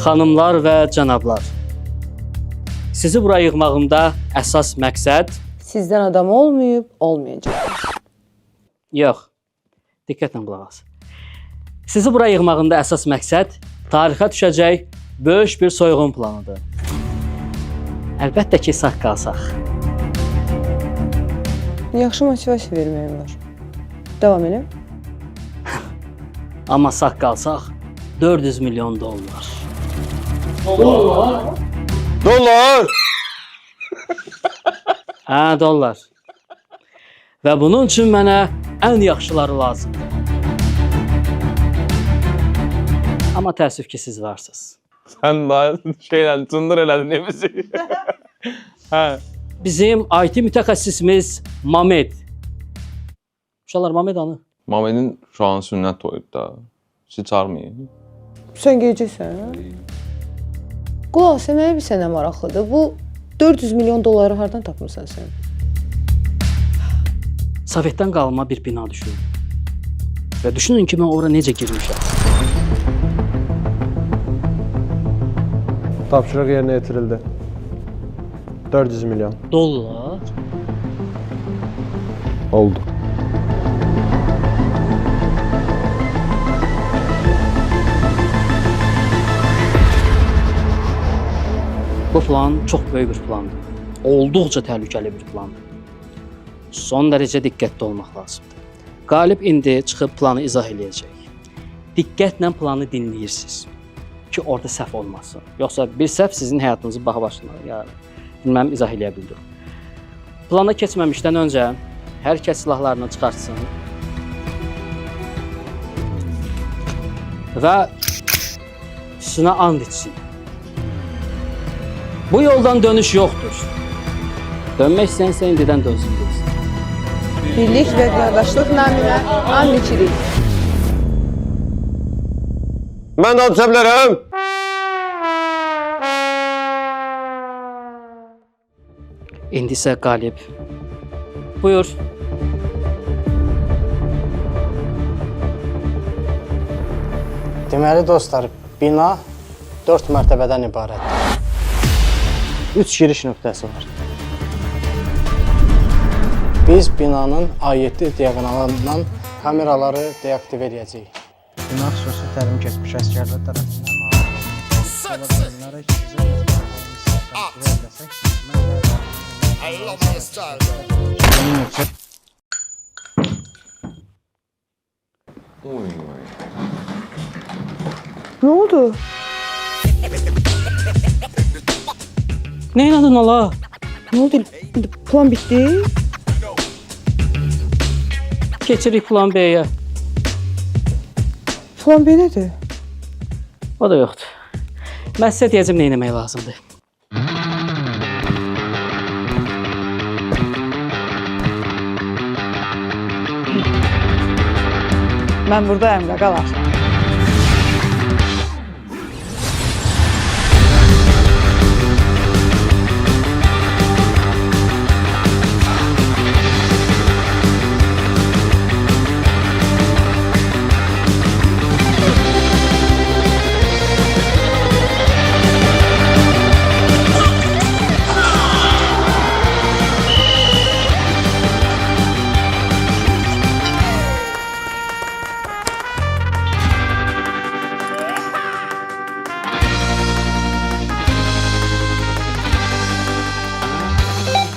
Xanımlar və cənablar, sizi bura yığmağımda əsas məqsəd... Sizdən adam olmayıb, olmayacaq. Yox, diqqətlə qulaq as. Sizi bura yığmağımda əsas məqsəd tarixə düşəcək böyük bir soyğun planıdır. Əlbəttə ki, sağ qalsaq. Yaxşı motivasiya verməyim var. Davam elə. Amma sağ qalsaq 400 milyon dollar. Dollar! Hə, dollar. Və bunun üçün mənə ən yaxşıları lazımdır. Amma təəssüf ki, siz varsınız. Sən daha cındır elədin evimizi. Hə. Bizim IT mütəxəssisimiz Mamed. Uşaqlar, Mamed hanı? Mamedin şu an sünnət toyudur da. Sizi çağırmayın. Sən gecəsən? Qulaq, mənə bir sənə maraqlıdır. Bu 400 milyon dolları hardan tapmısan sən? Sovetdən qalma bir bina düşünün. Və düşünün ki, mən ora necə girmişəm. Tapşırıq yerinə yetirildi. 400 milyon. Dollar? Oldu. Bu plan çox böyük bir plandır. Olduqca təhlükəli bir plandır. Son dərəcə diqqətli olmaq lazımdır. Qalib indi çıxıb planı izah eləyəcək. Diqqətlə planı dinləyirsiniz ki, orada səhv olmasın. Yoxsa bir səhv sizin həyatınızı baha başına bilməm, izah eləyə bildim. Plana keçməmişdən öncə hər kəs silahlarını çıxartsın və üstünə and içsin. Bu yoldan dönüş yoxdur. Dönmək istəyənsə indidən dönsün. Birlik və qardaşlıq naminə and içirik. Mən də atışa bilərəm. İndi isə qalib. Buyur. Deməli dostlar, bina 4 mərtəbədən ibarətdir. 3 giriş nöqtəsi var. Biz binanın A7 diaqonalından kameraları deaktivə edəcəyik. Bina xüsusi təlim keçmiş əsgərlər tərəfindən Nə oldu? Nə inadın ola? Nə oldu? Plan bitdi? Keçirik plan B-yə. Plan B nədir? O da yoxdur. Mən sizə deyəcəm nə etmək lazımdır. Mən buradayım, qaqalar.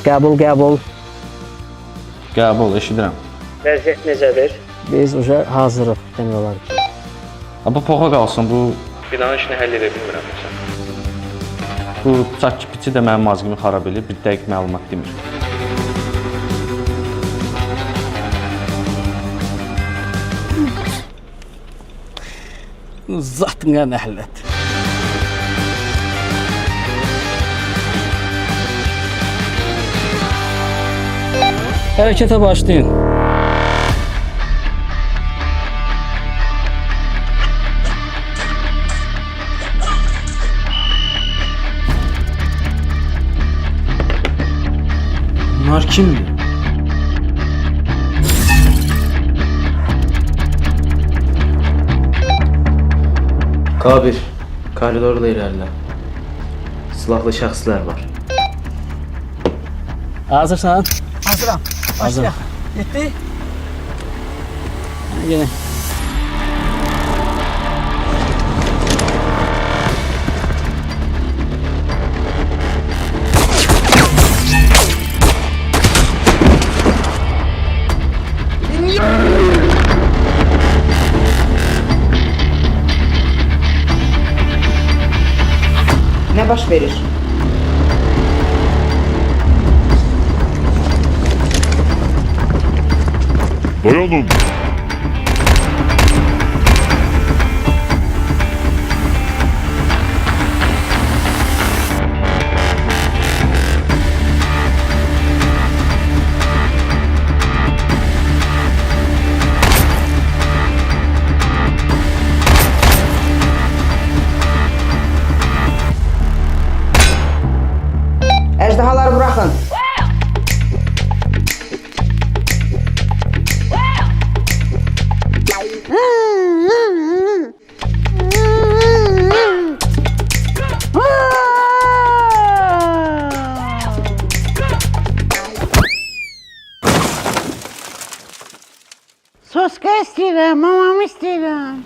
Qəbul, qəbul. Qəbul, eşidirəm. Vəziyyət necədir? Biz уже hazırıq, demək olar ki. Bu poxa qalsın, bu... Binanın işini həll edə bilmirəm məsələn. Bu bıçaq kipiçi də mənim mazğımı xarab edir, bir dəqiq məlumat demir. Zatına nəhlət. Hərəkətə başlayın. Bunlar kimdir? K1, Koridorda irəlilə. Silahlı şəxslər var. Hazırsan? Hazıram. Başlayaq. Getdi. Yenə. Nə baş verir? Dayanın. Əjdahaları buraxın. Soska istəyirəm, mamamı istəyirəm.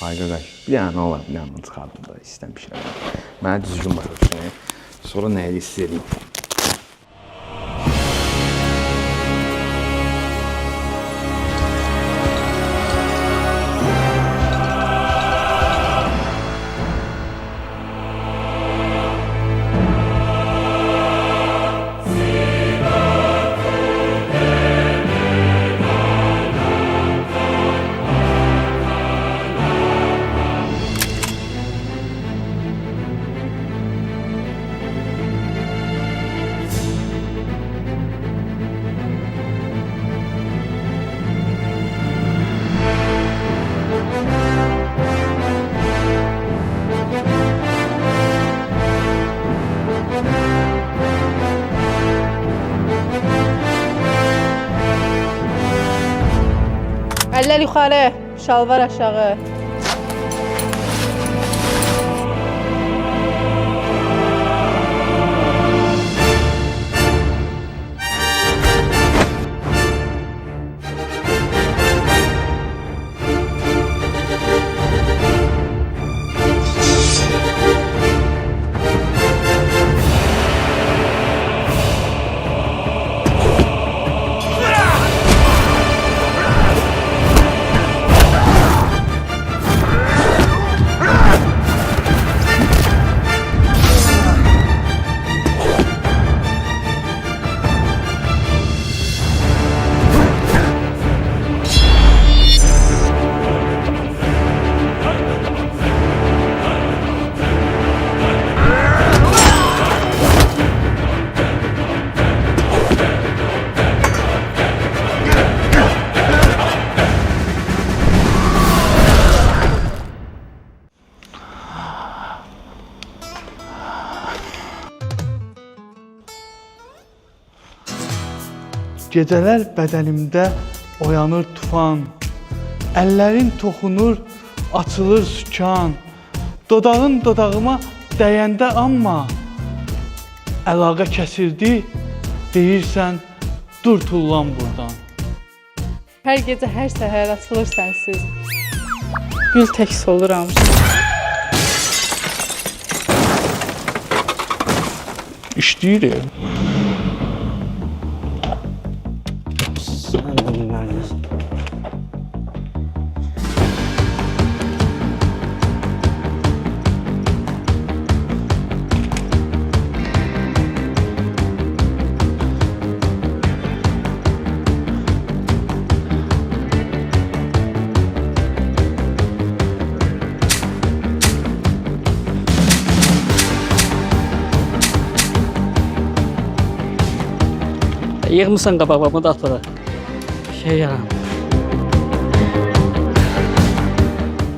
Ay qardaş, bir dənə olar, bir dənə çıxardım da istəmişəm. Mənə düzgün başa düşün. Sonra nə hiss edeyim? Əllər yuxarı, şalvar aşağı. Gecələr bədənimdə oyanır tufan, əllərin toxunur, açılır sükan, dodağın dodağıma dəyəndə amma əlaqə kəsildi, deyirsən, dur tullan buradan. Hər gecə, hər səhər açılır sənsiz. Gül tək soluram. İşləyir. Sən də bilməlisən. Yığmısan qabağıma da at ora. Şey yaram.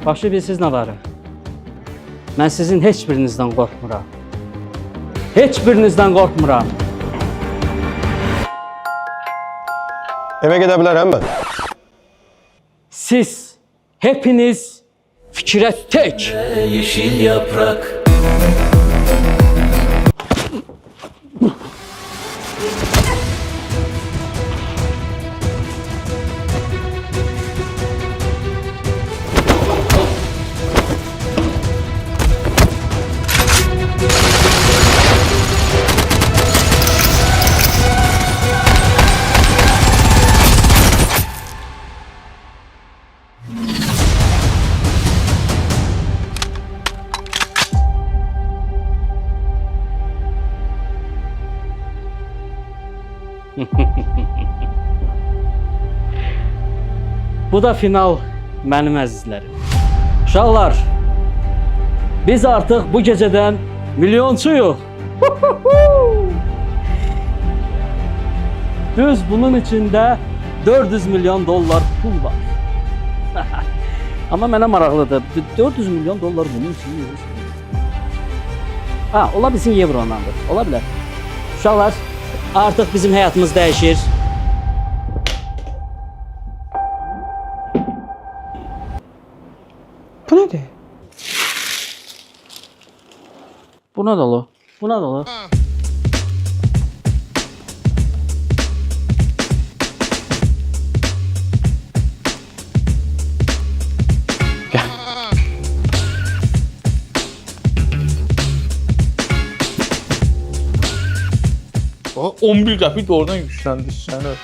Başı bilsiz nə var? Mən sizin heç birinizdən qorxmuram. Heç birinizdən qorxmuram. Evə gedə bilərəm mən. Siz hepiniz fikrə tək. Yeşil yaprak. Bu da final mənim əzizlərim. Uşaqlar, biz artıq bu gecədən milyonçuyuq. Düz bunun içində 400 milyon dollar pul var. Amma mənə maraqlıdır. 400 milyon dollar bunun için ha, ola bilsin evrondandır. Ola bilər. Uşaqlar, artıq bizim həyatımız dəyişir. Bu nədir? Buna dolu. Buna dolu. Bax 11 qəpik də oradan yüksəldi sənə.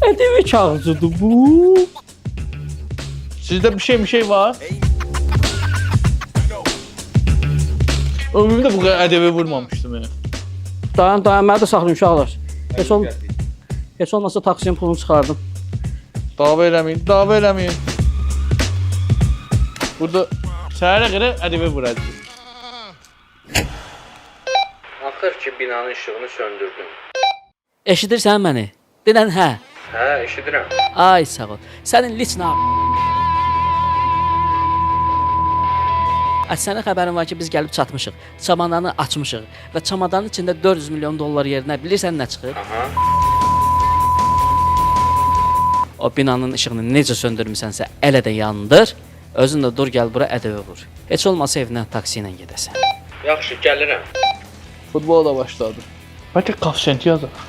Ədəbi kağızıdır bu. Sizdə bir şey var? Ömrümdə bu qədər ədəbi vurmamışdım yəni. Dayan, mənə də saxlayın uşaqlar. Heç olmasa taksinin pulunu çıxardım. Dava eləməyin. Burada səhərə qədər ədəbi vuracaq. Axır ki binanın işığını söndürdüm. Eşidirsən məni? Denən hə. Hə, eşidirəm. Ay sağ ol. Sənin liçna. Sənin xəbərin var ki, biz gəlib çatmışıq. Çamadanı açmışıq və çamadanın içində 400 milyon dollar yerinə bilirsən nə çıxır? Aha. O binanın işığını necə söndürmüsənsə elə də yandır. Özün də dur gəl bura ədəvə vur. Heç olmasa evinə taksi ilə gedəsən. Yaxşı, gəlirəm. Futbola da başladı. Bəlkə koeffisiyenti yazaq.